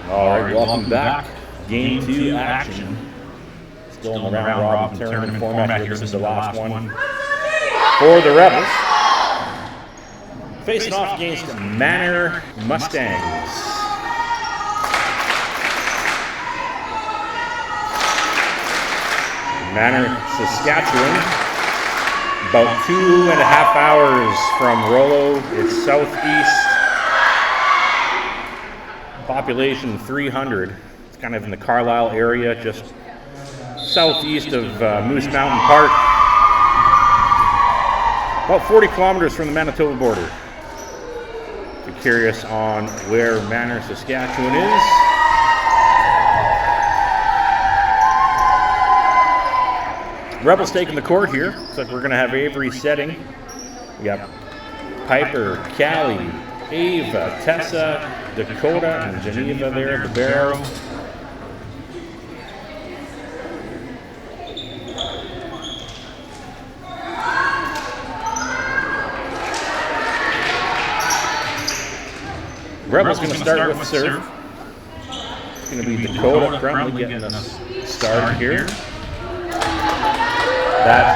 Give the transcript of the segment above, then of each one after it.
All right, welcome back. Game 2 action. Still in the round-robin tournament format here. This is the last one for the Rebels. Facing off against Manor Mustangs. Manor, Saskatchewan. About 2.5 hours from Rouleau. It's southeast. Population 300. It's kind of in the Carlisle area, just southeast of Moose Mountain Park. About 40 kilometers from the Manitoba border. If you're curious on where Manor, Saskatchewan is. Rebels taking the court here. Looks like we're going to have Avery setting. We got Piper, Callie, Ava, Tessa, Dakota, and Geneva there at the barrel. Rebels going to start with the serve. It's going to be Dakota currently getting us started here. That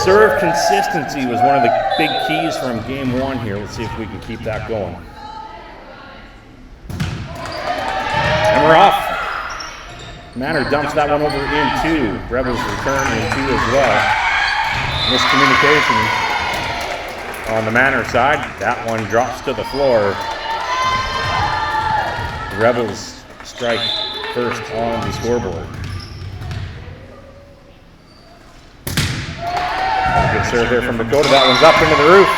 serve consistency was one of the big keys from game 1 here. Let's see if we can keep that going. And we're off. Manor dumps that one over in 2. Rebels return in 2 as well. Miscommunication on the Manor side. That one drops to the floor. Rebels strike first on the scoreboard. Good serve there from Dakota. That one's up into the roof.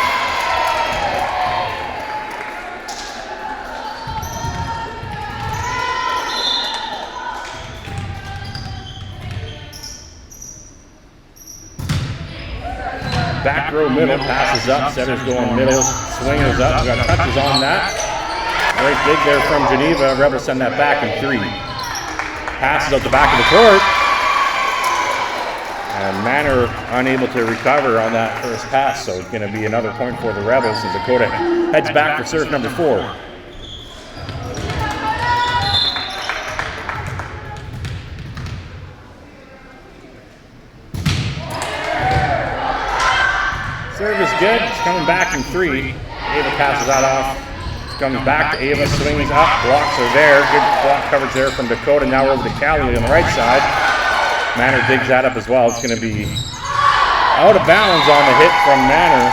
Back row middle, passes up, setters going middle, swingers up. We got touches on that. Great dig there from Geneva. Rebels send that back in 3. Passes out the back of the court. And Manor unable to recover on that first pass, so it's going to be another point for the Rebels, and Dakota heads back for serve number 4. Serve is good. It's coming back in 3. Ava passes that off. It comes back to Ava, swings up, blocks are there. Good block coverage there from Dakota. Now we're over to Callie on the right side. Manor digs that up as well. It's going to be out of bounds on the hit from Manor.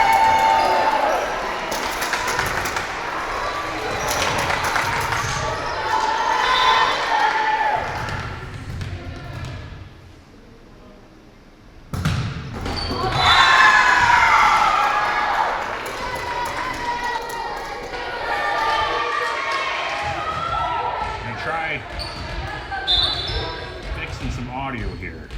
And try fixing some audio here.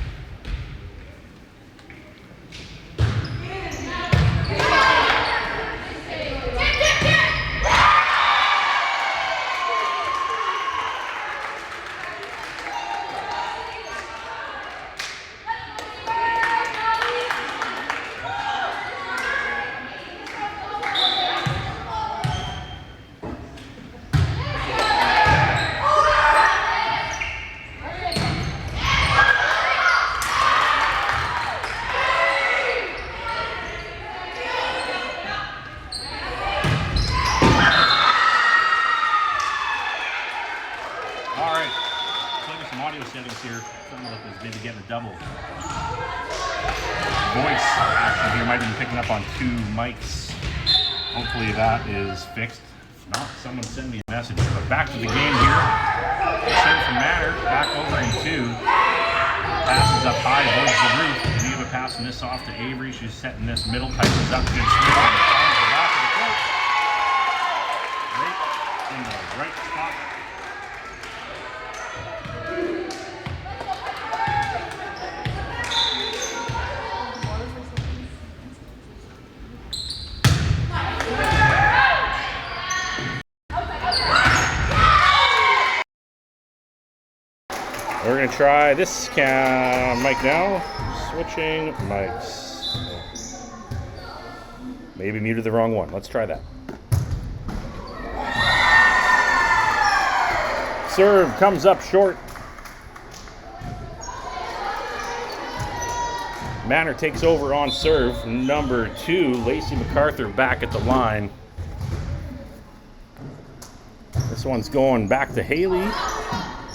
Settings here. Something like this, maybe getting a double voice action here. Might be picking up on 2 mics. Hopefully that is fixed. If not, someone send me a message. But back to the game here. Serve from Manor, back over in 2. Passes up high, avoids the roof. Geneva passing this off to Avery. She's setting this middle, Piper's up, good swing on the back of the court. Right in the right spot. We're going to try this mic now. Switching mics. Maybe muted the wrong one. Let's try that. serve comes up short. Manor takes over on serve. Number 2, Lacey MacArthur back at the line. This one's going back to Haley.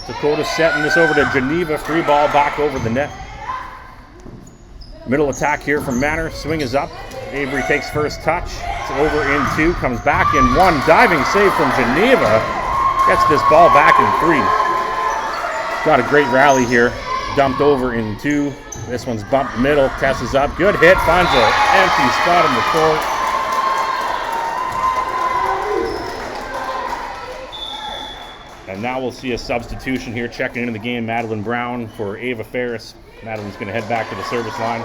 Dakota setting this over to Geneva. Free ball back over the net. Middle attack here from Manor. Swing is up. Avery takes first touch. It's over in 2. Comes back in 1. Diving save from Geneva. Gets this ball back in 3. Got a great rally here. Dumped over in 2. This one's bumped middle. Tessa's up. Good hit. Finds an empty spot in the court. And now we'll see a substitution here. Checking into the game, Madeline Brown for Ava Ferris. Madeline's going to head back to the service line.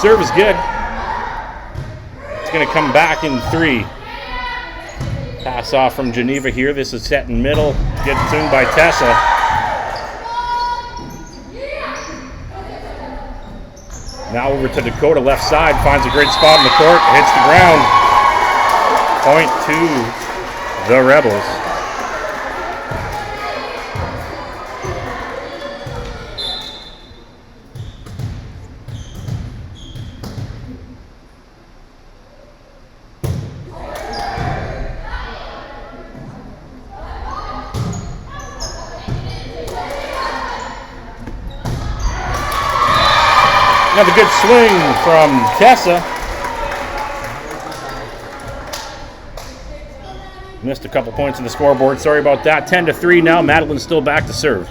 Serve is good. It's going to come back in 3. Pass off from Geneva here. This is set in middle. Gets tuned by Tessa. Now over to Dakota, left side. Finds a great spot in the court. Hits the ground. Point to the Rebels. Another good swing from Tessa. Missed a couple points in the scoreboard. Sorry about that. 10-3 now. Madeline's still back to serve.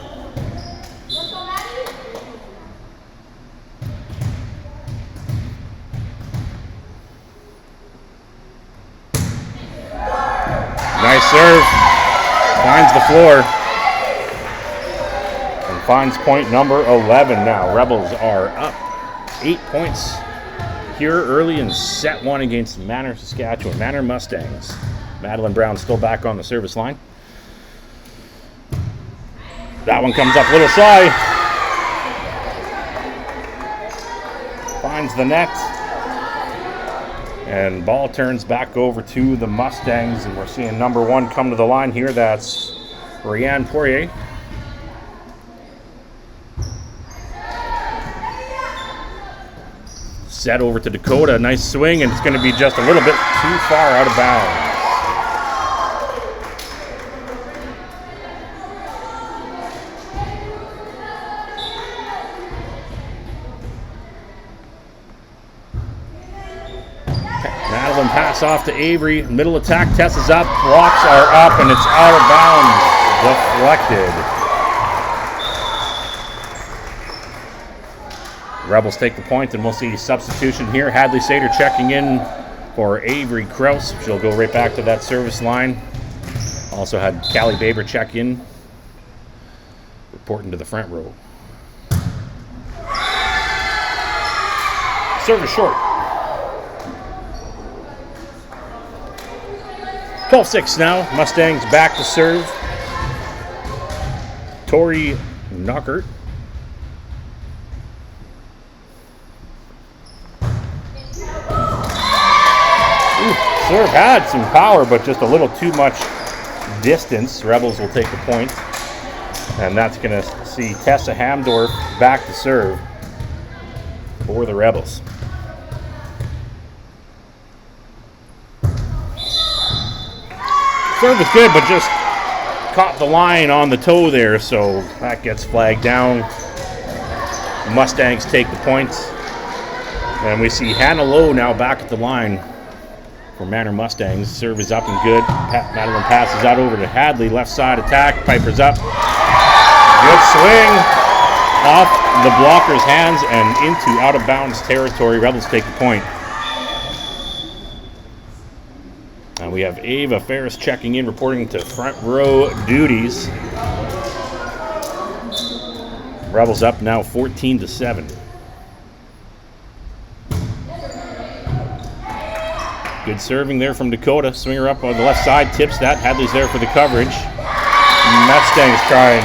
Nice serve. Finds the floor. And finds point number 11 now. Rebels are up 8 points here early in set 1 against Manor, Saskatchewan. Manor Mustangs. Madeline Brown still back on the service line. That one comes up a little shy. Finds the net. And ball turns back over to the Mustangs. And we're seeing number 1 come to the line here. That's Rianne Poirier. Set over to Dakota. Nice swing, and it's going to be just a little bit too far out of bounds. Madeline pass off to Avery. Middle attack. Tessa's up. Blocks are up, and it's out of bounds. Deflected. Rebels take the point, and we'll see substitution here. Hadley Sater checking in for Avery Krause. She'll go right back to that service line. Also had Callie Baber check in, reporting to the front row. Service short. 12-6 now. Mustangs back to serve. Tori Knockert. Serve had some power, but just a little too much distance. Rebels will take the point. And that's going to see Tessa Hamdorf back to serve for the Rebels. Serve is good, but just caught the line on the toe there, so that gets flagged down. The Mustangs take the points. And we see Hannah Lowe now back at the line for Manor Mustangs. Serve is up and good. Madeline passes out over to Hadley. Left side attack. Piper's up. Good swing off the blocker's hands and into out of bounds territory. Rebels take the point. And we have Ava Ferris checking in, reporting to front row duties. Rebels up now 14-7. Good serving there from Dakota. Swinger up on the left side, tips that. Hadley's there for the coverage. Mustangs trying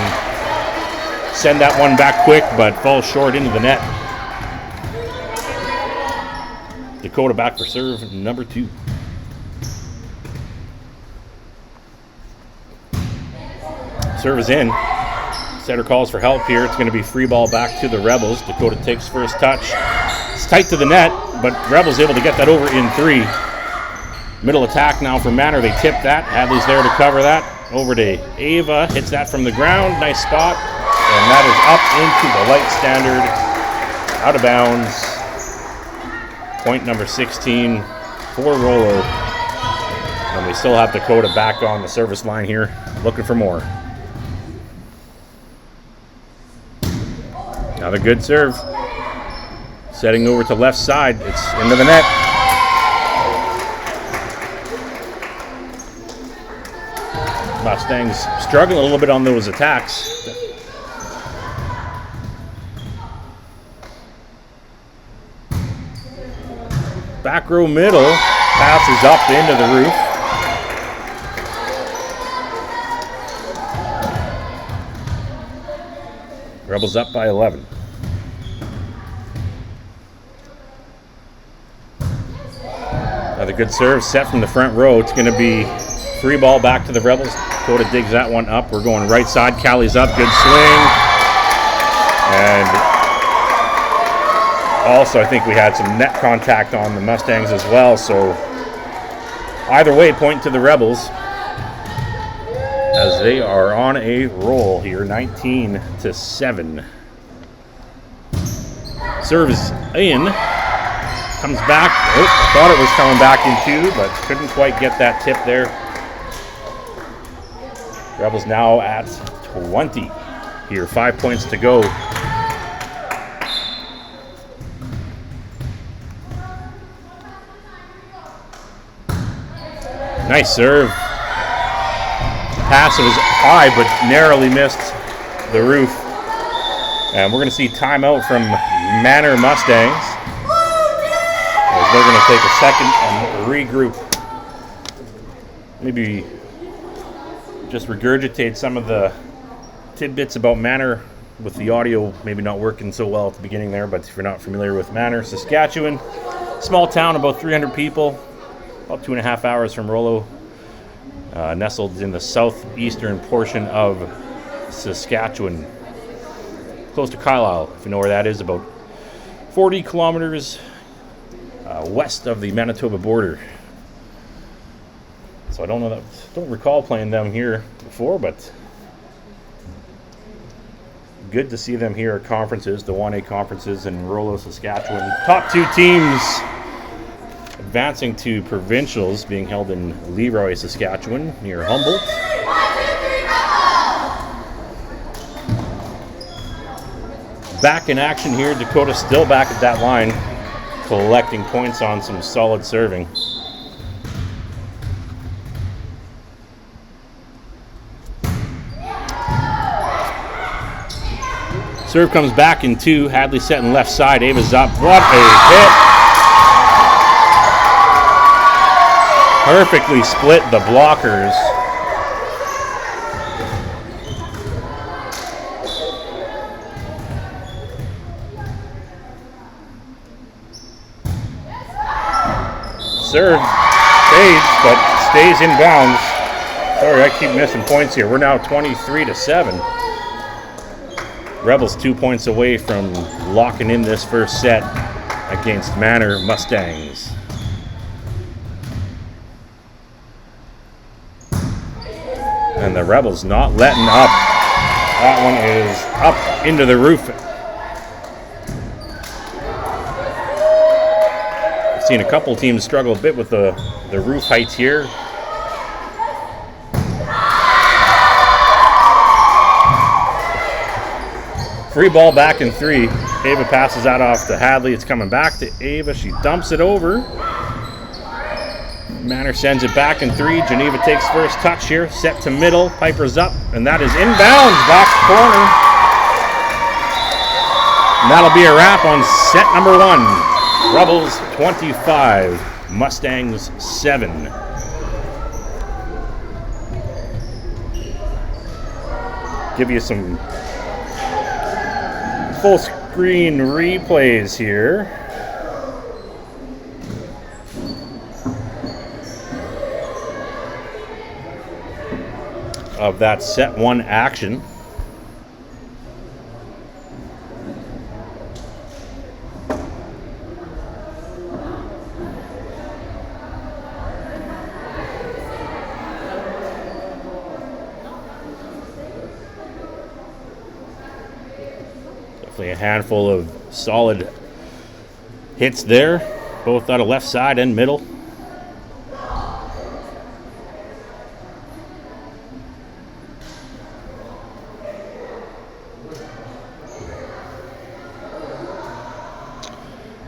send that one back quick, but falls short into the net. Dakota back for serve number 2. Serve is in. Setter calls for help here. It's going to be free ball back to the Rebels. Dakota takes first touch. It's tight to the net, but Rebels able to get that over in 3. Middle attack now for Manor. They tip that. Hadley's there to cover that. Over to Ava. Hits that from the ground. Nice spot. And that is up into the light standard. Out of bounds. Point number 16 for Rouleau. And we still have Dakota back on the service line here, looking for more. Another good serve. Setting over to left side. It's into the net. Mustangs struggling a little bit on those attacks. Back row middle. Passes up into the roof. Rebels up by 11. Another good serve set from the front row. It's going to be free ball back to the Rebels. Dakota digs that one up. We're going right side. Callie's up. Good swing. And also, I think we had some net contact on the Mustangs as well. So either way, point to the Rebels as they are on a roll here, 19-7. Serve is in. Comes back. Oh, I thought it was coming back in 2, but couldn't quite get that tip there. Rebels now at 20 here. 5 points to go. Nice serve. Pass was high, but narrowly missed the roof. And we're going to see timeout from Manor Mustangs. As they're going to take a second and regroup. Maybe just regurgitate some of the tidbits about Manor with the audio maybe not working so well at the beginning there, but if you're not familiar with Manor, Saskatchewan, small town, about 300 people, about 2.5 hours from Rouleau, nestled in the southeastern portion of Saskatchewan, close to Carlisle, if you know where that is, about 40 kilometers west of the Manitoba border. So I don't recall playing them here before, but good to see them here at conferences, the 1A conferences in Rouleau, Saskatchewan. Top 2 teams advancing to provincials being held in Leroy, Saskatchewan, near Humboldt. Back in action here, Dakota still back at that line, collecting points on some solid serving. Serve comes back in 2. Hadley setting left side. Ava's up. What a hit! Perfectly split the blockers. Serve fades, but stays in bounds. Sorry, I keep missing points here. We're now 23-7. Rebels 2 points away from locking in this first set against Manor Mustangs. And the Rebels not letting up. That one is up into the roof. I've seen a couple teams struggle a bit with the roof heights here. Free ball back in 3. Ava passes that off to Hadley. It's coming back to Ava. She dumps it over. Manor sends it back in 3. Geneva takes first touch here. Set to middle. Piper's up. And that is inbounds. Back corner. And that'll be a wrap on set number 1. Rebels 25. Mustangs 7. Give you some full screen replays here of that set 1 action. Definitely a handful of solid hits there, both out of left side and middle.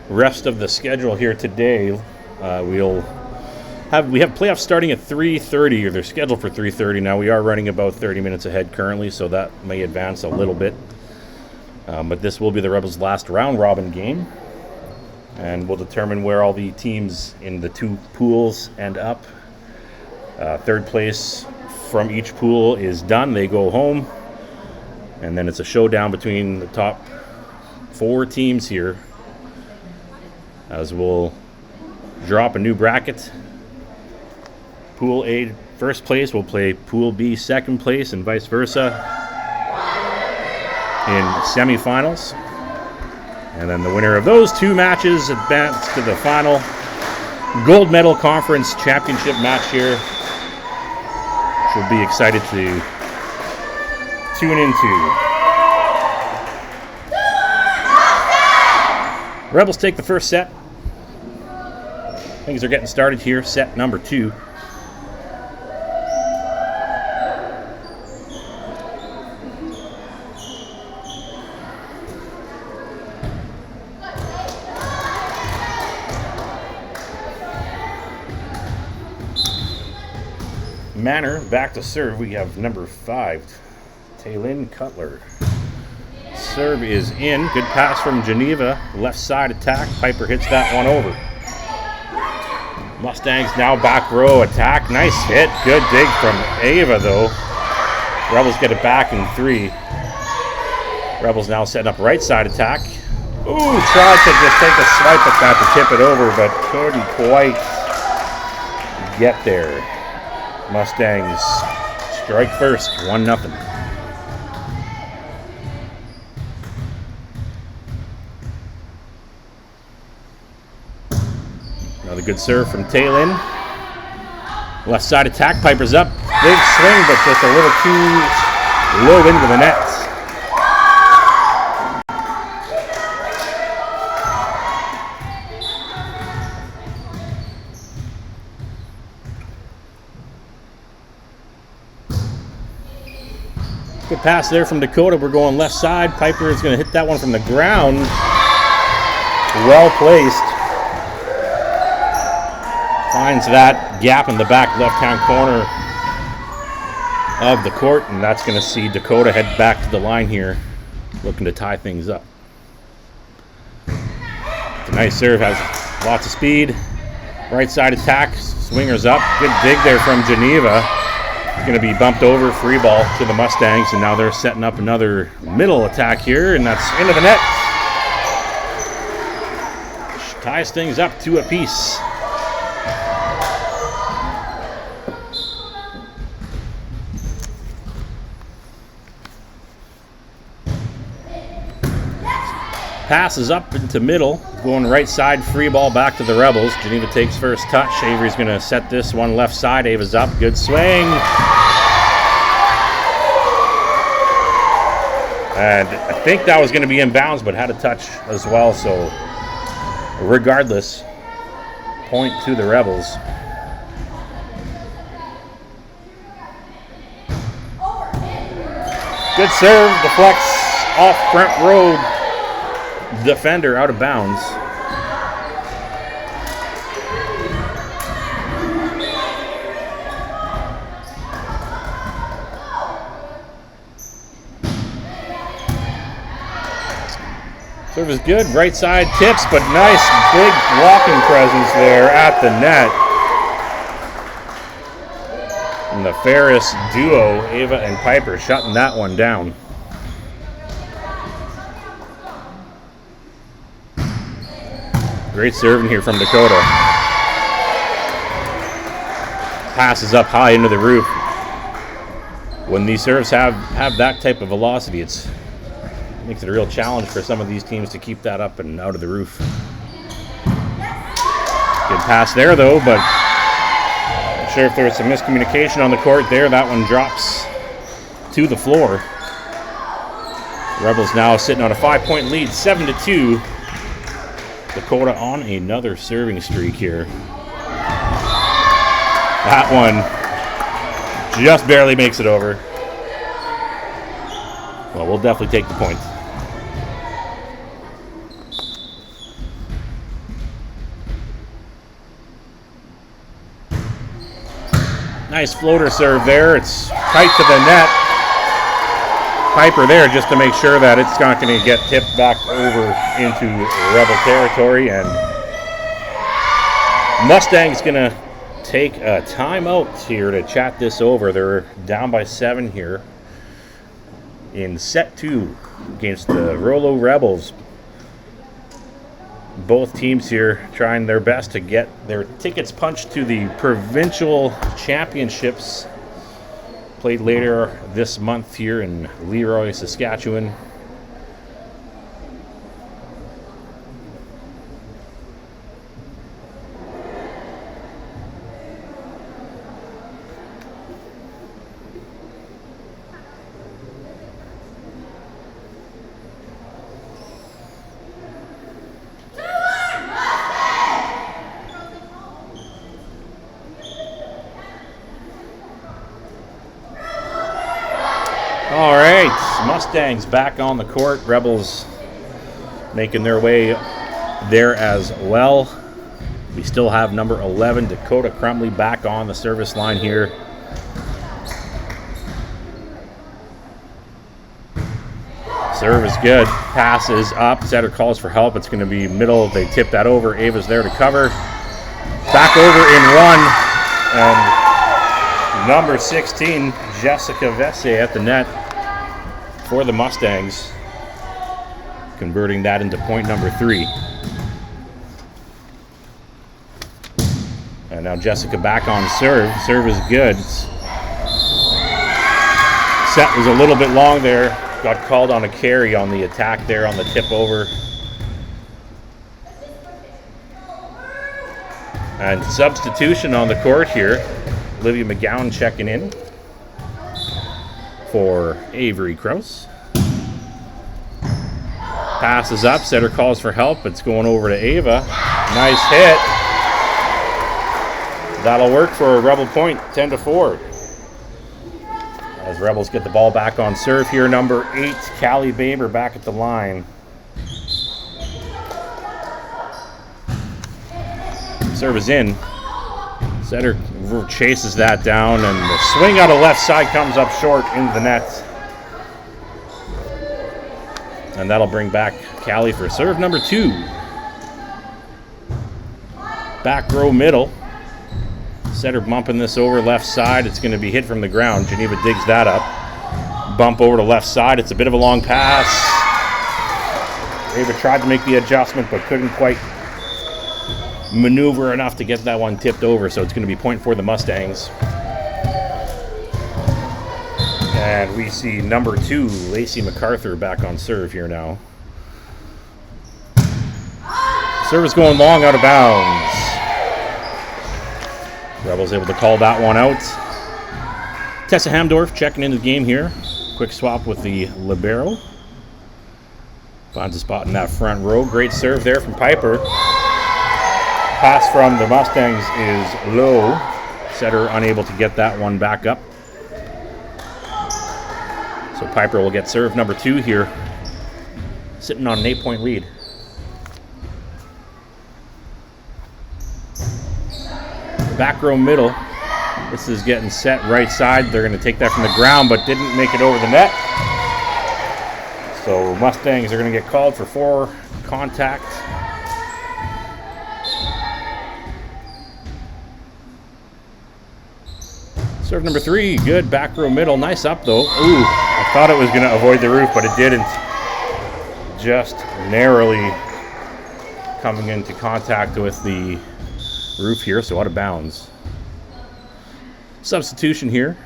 Rest of the schedule here today, we have playoffs starting at 3:30, or they're scheduled for 3:30 now. We are running about 30 minutes ahead currently, so that may advance a little bit. But this will be the Rebels' last round robin game, and we'll determine where all the teams in the 2 pools end up. 3rd place from each pool is done. They go home, and then it's a showdown between the top 4 teams here, as we'll drop a new bracket. Pool A 1st place will play Pool B 2nd place, and vice versa in semifinals. And then the winner of those 2 matches advance to the final gold medal conference championship match here, which we'll be excited to tune into. Rebels take the first set. Things are getting started here, set number 2. Manor back to serve. We have number 5, Taylin Cutler. Serve is in. Good pass from Geneva. Left side attack. Piper hits that one over. Mustangs now back row attack. Nice hit. Good dig from Ava, though. Rebels get it back in 3. Rebels now setting up right side attack. Ooh, tried to just take a swipe at that to tip it over, but couldn't quite get there. Mustangs strike first, 1-0. Another good serve from Taylin. Left side attack, Piper's up. Big swing, but just a little too low into the net. Good pass there from Dakota. We're going left side. Piper is going to hit that one from the ground. Well placed. Finds that gap in the back left-hand corner of the court, and that's going to see Dakota head back to the line here, looking to tie things up. It's a nice serve, has lots of speed. Right side attack, swingers up. Good dig there from Geneva. Going to be bumped over, free ball to the Mustangs, and now they're setting up another middle attack here, and that's into the net. Ties things up 2 apiece. Passes up into middle, going right side, free ball back to the Rebels. Geneva takes first touch. Avery's going to set this one left side. Ava's up, good swing. And I think that was going to be inbounds, but had a touch as well. So regardless, point to the Rebels. Good serve, deflects off front road. Defender out of bounds. Serve is good, right side tips, but nice big blocking presence there at the net. And the Ferris duo, Ava and Piper, shutting that one down. Great serving here from Dakota. Passes up high into the roof. When these serves have that type of velocity, it makes it a real challenge for some of these teams to keep that up and out of the roof. Good pass there though, but not sure if there was some miscommunication on the court there. That one drops to the floor. Rebels now sitting on a 5-point lead, 7-2. Dakota on another serving streak here. That one just barely makes it over. Well, we'll definitely take the point. Nice floater serve there. It's tight to the net. Piper there just to make sure that it's not going to get tipped back over into Rebel territory. And Mustang's going to take a timeout here to chat this over. They're down by 7 here in set 2 against the Rouleau Rebels. Both teams here trying their best to get their tickets punched to the provincial championships played later this month here in Leroy, Saskatchewan. All right, Mustangs back on the court. Rebels making their way there as well. We still have number 11, Dakota Crumley, back on the service line here. Serve is good. Pass is up. Setter calls for help. It's going to be middle. They tip that over. Ava's there to cover. Back over in one. And number 16, Jessica Vesse at the net for the Mustangs, converting that into point number 3. And now Jessica back on serve. Serve is good. Set was a little bit long there. Got called on a carry on the attack there on the tip over. And substitution on the court here. Olivia McGowan checking in for Avery Krause. Passes up, setter calls for help. It's going over to Ava. Nice hit. That'll work for a Rebel point, 10-4. As Rebels get the ball back on serve here, number 8, Callie Baber back at the line. Serve is in. Setter chases that down, and the swing out of left side comes up short into the net. And that'll bring back Callie for serve number 2. Back row middle. Setter bumping this over left side. It's going to be hit from the ground. Geneva digs that up. Bump over to left side. It's a bit of a long pass. Ava tried to make the adjustment but couldn't quite maneuver enough to get that one tipped over, so it's going to be point for the Mustangs. And we see number 2, Lacey MacArthur, back on serve here now. Serve is going long out of bounds. Rebels able to call that one out. Tessa Hamdorf checking into the game here. Quick swap with the libero. Finds a spot in that front row. Great serve there from Piper. Pass from the Mustangs is low. Setter unable to get that one back up. So Piper will get serve number 2 here. Sitting on an 8-point lead. Back row middle. This is getting set right side. They're going to take that from the ground, but didn't make it over the net. So Mustangs are going to get called for 4 contact. Serve number 3, good back row middle. Nice up though. Ooh, I thought it was going to avoid the roof, but it didn't. Just narrowly coming into contact with the roof here, so out of bounds. Substitution here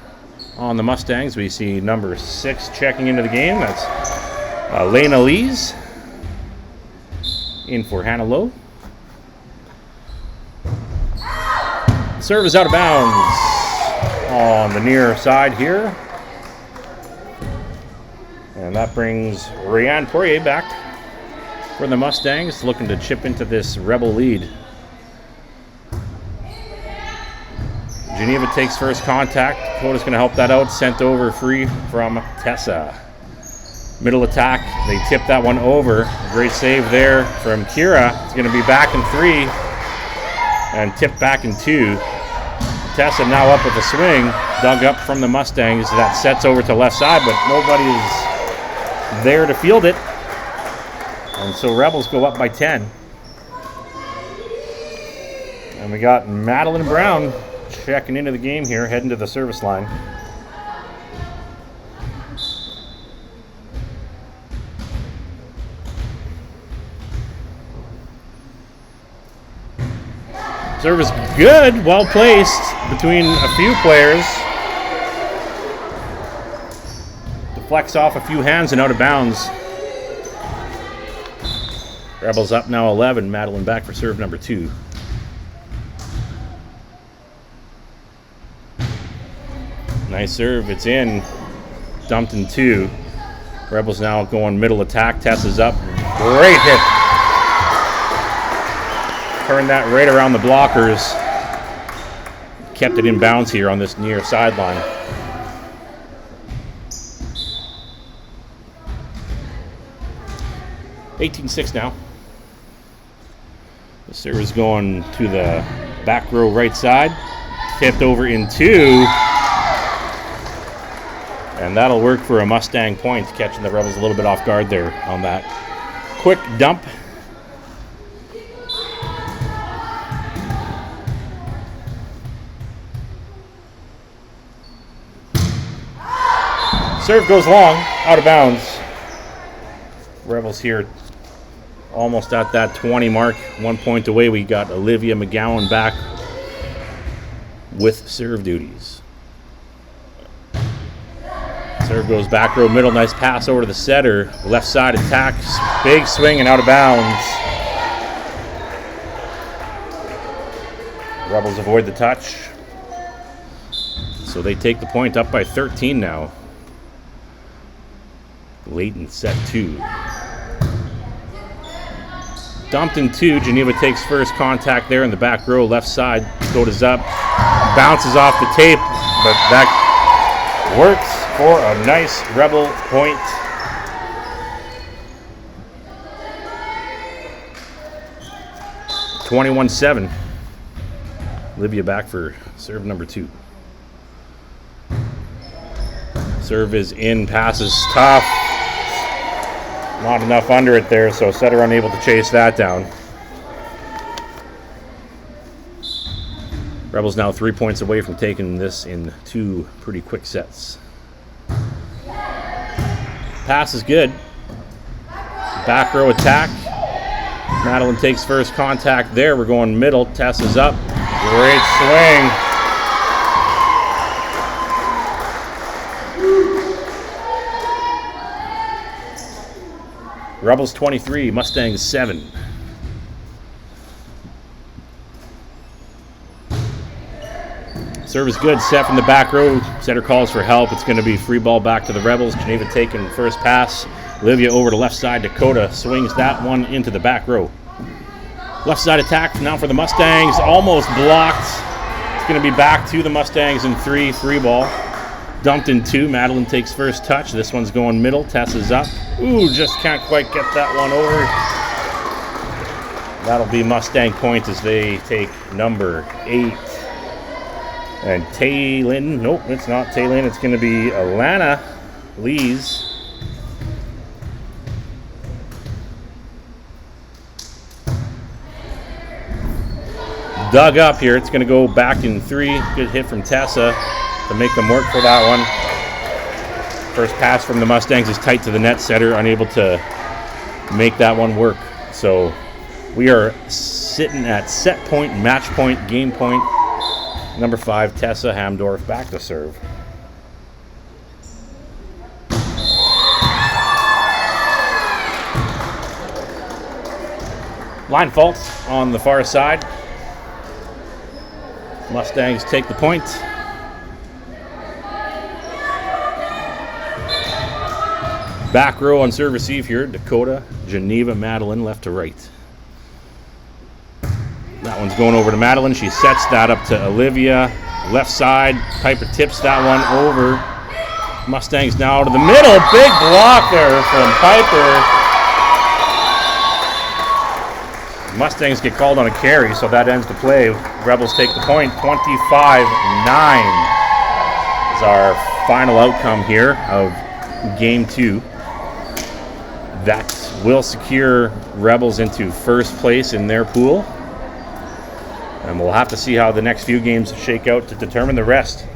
on the Mustangs. We see number 6 checking into the game. That's Lena Lees in for Hannah Lowe. Serve is out of bounds on the near side here. And that brings Rianne Poirier back for the Mustangs, looking to chip into this Rebel lead. Geneva takes first contact. Dakota's going to help that out. Sent over free from Tessa. Middle attack. They tip that one over. Great save there from Kira. It's going to be back in 3 and tipped back in 2. Tessa now up with a swing. Dug up from the Mustangs. That sets over to left side, but nobody's there to field it. And so Rebels go up by 10. And we got Madeline Brown checking into the game here, heading to the service line. Service good, well placed between a few players. Deflects off a few hands and out of bounds. Rebels up now 11. Madeline back for serve number 2. Nice serve, it's in. Dumped in 2. Rebels now going middle attack. Tessa's up. Great hit. Turned that right around the blockers. Kept it in bounds here on this near sideline. (18-6) now. The serve is going to the back row right side. Tipped over in 2. And that'll work for a Mustang point, catching the Rebels a little bit off guard there on that quick dump. Serve goes long, out of bounds. Rebels here almost at that 20 mark. 1 point away. We got Olivia McGowan back with serve duties. Serve goes back row middle. Nice pass over to the setter. Left side attacks. Big swing and out of bounds. Rebels avoid the touch. So they take the point, up by 13 now. Late in set 2. Dumped in 2. Geneva takes first contact there in the back row. Left side. Dakota's up. Bounces off the tape. But that works for a nice Rebel point. (21-7). Olivia back for serve number 2. Serve is in. Pass is tough. Not enough under it there, so setter unable to chase that down. Rebels now 3 points away from taking this in 2 pretty quick sets. Pass is good. Back row attack. Madeline takes first contact there. We're going middle. Tess is up. Great swing. Rebels 23, Mustangs 7. Serve is good, set from the back row. Setter calls for help. It's going to be free ball back to the Rebels. Geneva taking first pass. Olivia over to left side. Dakota swings that one into the back row. Left side attack now for the Mustangs. Almost blocked. It's going to be back to the Mustangs in 3, free ball. Dumped in 2. Madeline takes first touch. This one's going middle. Tess is up. Ooh, just can't quite get that one over. That'll be Mustang point as they take number 8. And Taylin, nope, it's not Taylin. It's going to be Alana Lees. Dug up here. It's going to go back in 3. Good hit from Tessa to make them work for that one. First pass from the Mustangs is tight to the net. Setter unable to make that one work. So We are sitting at set point, match point, game point. Number 5, Tessa Hamdorf, back to serve. Line faults on the far side. Mustangs take the point. Back row on serve receive here. Dakota, Geneva, Madeline, left to right. That one's going over to Madeline. She sets that up to Olivia. Left side. Piper tips that one over. Mustangs now to the middle. Big block there from Piper. Mustangs get called on a carry, so that ends the play. Rebels take the point. 25-9 is our final outcome here of Game 2. That will secure Rebels into first place in their pool. And we'll have to see how the next few games shake out to determine the rest.